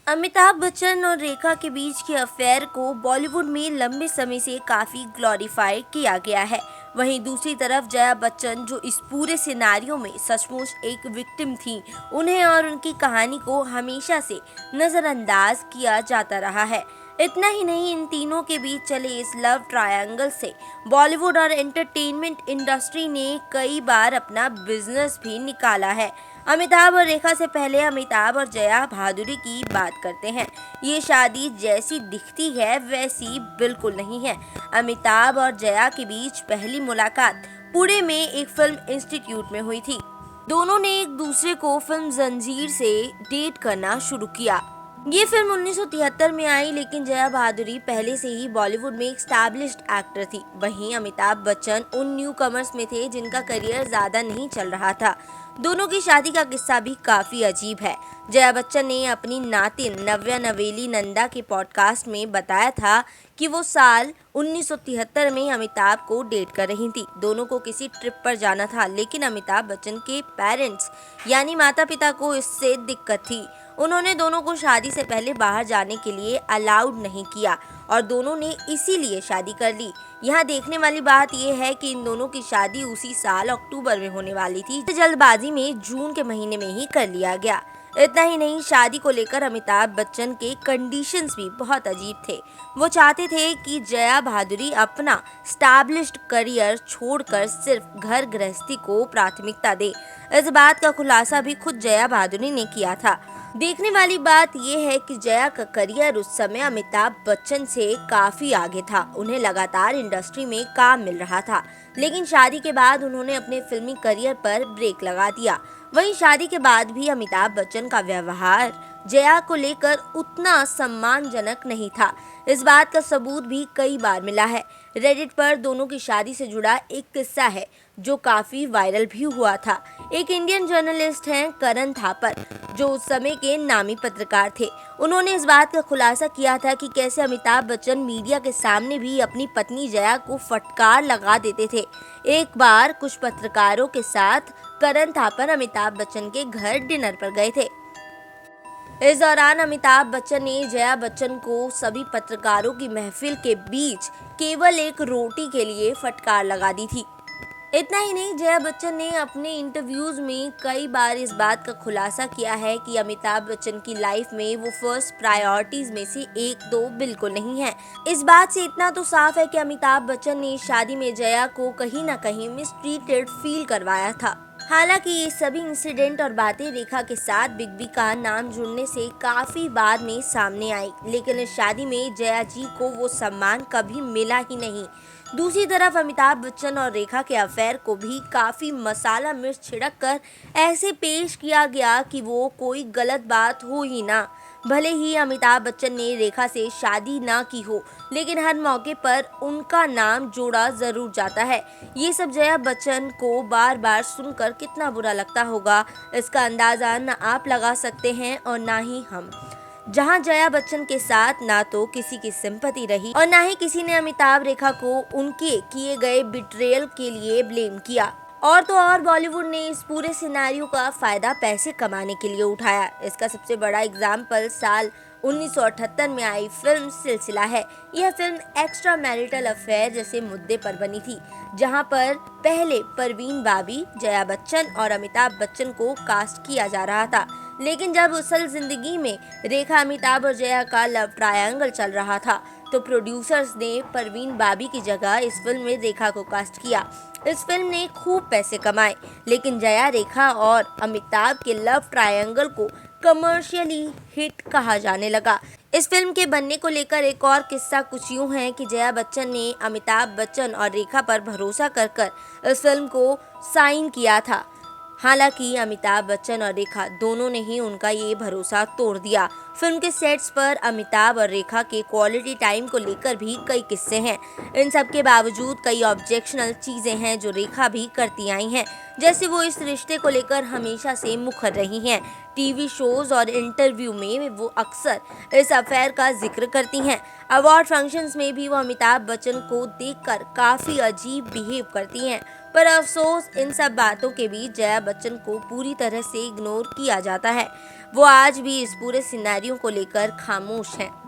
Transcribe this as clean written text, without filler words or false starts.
अमिताभ बच्चन और रेखा के बीच के अफेयर को बॉलीवुड में लंबे समय से काफी ग्लोरीफाई किया गया है। वहीं दूसरी तरफ जया बच्चन, जो इस पूरे सिनारियो में सचमुच एक विक्टिम थी, उन्हें और उनकी कहानी को हमेशा से नजरअंदाज किया जाता रहा है। इतना ही नहीं, इन तीनों के बीच चले इस लव ट्रायंगल से बॉलीवुड और एंटरटेनमेंट इंडस्ट्री ने कई बार अपना बिजनेस भी निकाला है। अमिताभ और रेखा से पहले अमिताभ और जया भादुरी की बात करते हैं। ये शादी जैसी दिखती है वैसी बिल्कुल नहीं है। अमिताभ और जया के बीच पहली मुलाकात पुणे में एक फिल्म इंस्टीट्यूट में हुई थी। दोनों ने एक दूसरे को फिल्म जंजीर से डेट करना शुरू किया। ये फिल्म 1973 में आई, लेकिन जया भादुरी पहले से ही बॉलीवुड में एक स्टैब्लिश्ड एक्टर थी। वहीं अमिताभ बच्चन उन न्यू कमर्स में थे जिनका करियर ज्यादा नहीं चल रहा था। दोनों की शादी का किस्सा भी काफी अजीब है। जया बच्चन ने अपनी नातिन नव्या नवेली नंदा के पॉडकास्ट में बताया था कि वो साल 1973 में अमिताभ को डेट कर रही थी। दोनों को किसी ट्रिप पर जाना था, लेकिन अमिताभ बच्चन के पेरेंट्स यानी माता पिता को इससे दिक्कत थी। उन्होंने दोनों को शादी से पहले बाहर जाने के लिए अलाउड नहीं किया और दोनों ने इसीलिए शादी कर ली। यहाँ देखने वाली बात यह है कि इन दोनों की शादी उसी साल अक्टूबर में होने वाली थी, जल्दबाजी में जून के महीने में ही कर लिया गया। इतना ही नहीं, शादी को लेकर अमिताभ बच्चन के कंडीशंस भी बहुत अजीब थे। वो चाहते थे कि जया भादुरी अपना स्टैब्लिश्ड करियर छोड़कर सिर्फ घर गृहस्थी को प्राथमिकता दे। इस बात का खुलासा भी खुद जया भादुरी ने किया था। देखने वाली बात यह है कि जया का करियर उस समय अमिताभ बच्चन से काफी आगे था। उन्हें लगातार इंडस्ट्री में काम मिल रहा था, लेकिन शादी के बाद उन्होंने अपने फिल्मी करियर पर ब्रेक लगा दिया। वहीं शादी के बाद भी अमिताभ बच्चन का व्यवहार जया को लेकर उतना सम्मानजनक नहीं था। इस बात का सबूत भी कई बार मिला है। रेडिट पर दोनों की शादी से जुड़ा एक किस्सा है जो काफी वायरल भी हुआ था। एक इंडियन जर्नलिस्ट हैं करण थापर, जो उस समय के नामी पत्रकार थे। उन्होंने इस बात का खुलासा किया था कि कैसे अमिताभ बच्चन मीडिया के सामने भी अपनी पत्नी जया को फटकार लगा देते थे। एक बार कुछ पत्रकारों के साथ करण थापर अमिताभ बच्चन के घर डिनर पर गए थे। इस दौरान अमिताभ बच्चन ने जया बच्चन को सभी पत्रकारों की महफिल के बीच केवल एक रोटी के लिए फटकार लगा दी थी। इतना ही नहीं, जया बच्चन ने अपने इंटरव्यूज में कई बार इस बात का खुलासा किया है कि अमिताभ बच्चन की लाइफ में वो फर्स्ट प्रायोरिटीज में से एक दो बिल्कुल नहीं है। इस बात से इतना तो साफ है कि अमिताभ बच्चन ने शादी में जया को कहीं ना कहीं मिसट्रीटेड फील करवाया था। हालांकि ये सभी इंसिडेंट और बातें रेखा के साथ बिग बी का नाम जुड़ने से काफी बाद में सामने आई, लेकिन इस शादी में जया जी को वो सम्मान कभी मिला ही नहीं। दूसरी तरफ अमिताभ बच्चन और रेखा के अफेयर को भी काफी मसाला मिर्च छिड़क कर ऐसे पेश किया गया कि वो कोई गलत बात हो ही ना। भले ही अमिताभ बच्चन ने रेखा से शादी ना की हो, लेकिन हर मौके पर उनका नाम जोड़ा जरूर जाता है। ये सब जया बच्चन को बार बार सुनकर कितना बुरा लगता होगा, इसका अंदाजा न आप लगा सकते हैं और ना ही हम। जहां जया बच्चन के साथ ना तो किसी की सिंपैथी रही और ना ही किसी ने अमिताभ रेखा को उनके किए गए बिट्रेयल के लिए ब्लेम किया। और तो और बॉलीवुड ने इस पूरे सिनेरियो का फायदा पैसे कमाने के लिए उठाया। इसका सबसे बड़ा एग्जाम्पल साल 1978 में आई फिल्म सिलसिला है। यह फिल्म एक्स्ट्रा मैरिटल अफेयर जैसे मुद्दे पर बनी थी, जहां पर पहले परवीन बाबी, जया बच्चन और अमिताभ बच्चन को कास्ट किया जा रहा था। लेकिन जब असल जिंदगी में रेखा, अमिताभ और जया का लव ट्रायंगल चल रहा था, तो प्रोड्यूसर्स ने परवीन बाबी की जगह इस फिल्म में रेखा को कास्ट किया। इस फिल्म ने खूब पैसे कमाए, लेकिन जया, रेखा और अमिताभ के लव ट्रायंगल को कमर्शियली हिट कहा जाने लगा। इस फिल्म के बनने को लेकर एक और किस्सा कुछ यूं है कि जया बच्चन ने अमिताभ बच्चन और रेखा पर भरोसा कर इस फिल्म को साइन किया था। हालांकि अमिताभ बच्चन और रेखा दोनों ने ही उनका ये भरोसा तोड़ दिया। फिल्म के सेट्स पर अमिताभ और रेखा के क्वालिटी टाइम को लेकर भी कई किस्से हैं। इन सब के बावजूद कई ऑब्जेक्शनल चीजें हैं जो रेखा भी करती आई हैं, जैसे वो इस रिश्ते को लेकर हमेशा से मुखर रही हैं। टीवी शोज और इंटरव्यू में वो अक्सर इस अफेयर का जिक्र करती हैं। अवार्ड फंक्शंस में भी वो अमिताभ बच्चन को देखकर काफी अजीब बिहेव करती हैं। पर अफसोस, इन सब बातों के बीच जया बच्चन को पूरी तरह से इग्नोर किया जाता है। वो आज भी इस पूरे सिनेरियो को लेकर खामोश हैं।